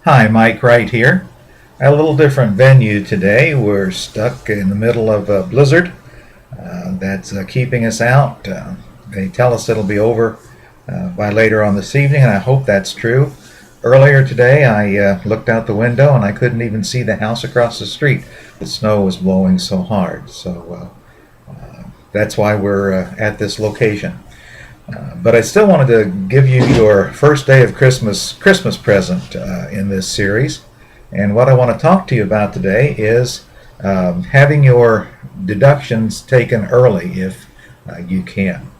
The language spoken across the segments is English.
Hi, Mike Wright here. A little different venue today. We're stuck in the middle of a blizzard that's keeping us out. They tell us it'll be over by later on this evening, and I hope that's true. Earlier today, I looked out the window and I couldn't even see the house across the street. The snow was blowing so hard, so that's why we're at this location. But I still wanted to give you your first day of Christmas present in this series. And what I want to talk to you about today is having your deductions taken early if you can.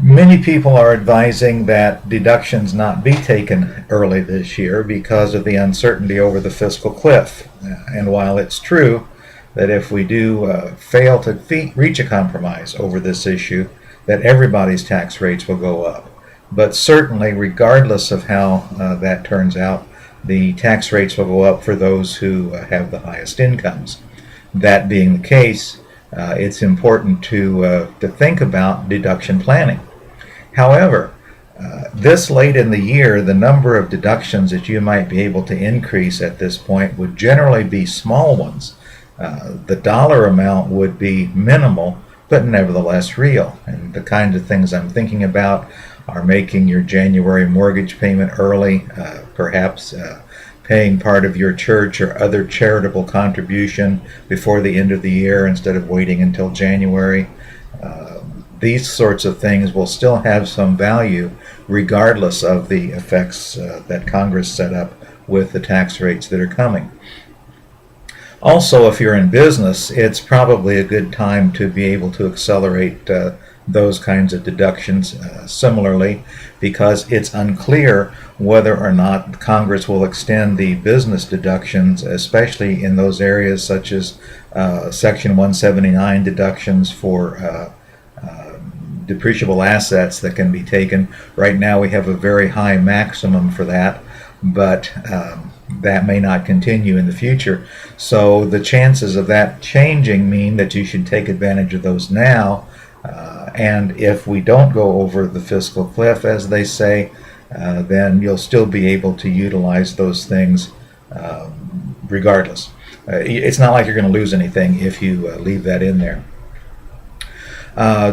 Many people are advising that deductions not be taken early this year because of the uncertainty over the fiscal cliff. And while it's true that if we do fail to reach a compromise over this issue, that everybody's tax rates will go up. But certainly, regardless of how that turns out, the tax rates will go up for those who have the highest incomes. That being the case, it's important to think about deduction planning. However, this late in the year, the number of deductions that you might be able to increase at this point would generally be small ones. The dollar amount would be minimal, but nevertheless real. And the kinds of things I'm thinking about are making your January mortgage payment early, perhaps paying part of your church or other charitable contribution before the end of the year instead of waiting until January. These sorts of things will still have some value regardless of the effects that Congress set up with the tax rates that are coming. Also, if you're in business, it's probably a good time to be able to accelerate those kinds of deductions similarly, because it's unclear whether or not Congress will extend the business deductions, especially in those areas such as Section 179 deductions for depreciable assets that can be taken. Right now we have a very high maximum for that, but that may not continue in the future. So the chances of that changing mean that you should take advantage of those now. And if we don't go over the fiscal cliff, as they say, then you'll still be able to utilize those things regardless. It's not like you're going to lose anything if you leave that in there.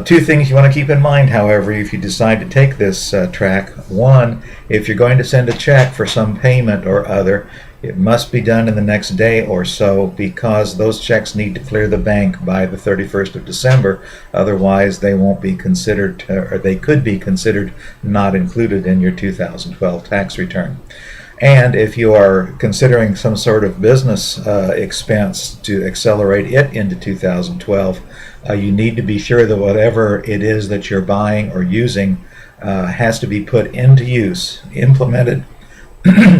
Two things you want to keep in mind, however, if you decide to take this track. One, if you're going to send a check for some payment or other, it must be done in the next day or so, because those checks need to clear the bank by the 31st of December. Otherwise, they won't be considered, or they could be considered not included in your 2012 tax return. And if you are considering some sort of business expense to accelerate it into 2012, you need to be sure that whatever it is that you're buying or using has to be put into use, implemented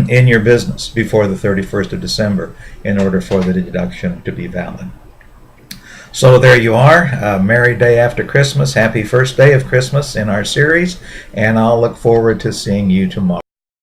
in your business before the 31st of December in order for the deduction to be valid. So there you are. Merry day after Christmas. Happy first day of Christmas in our series, and I'll look forward to seeing you tomorrow.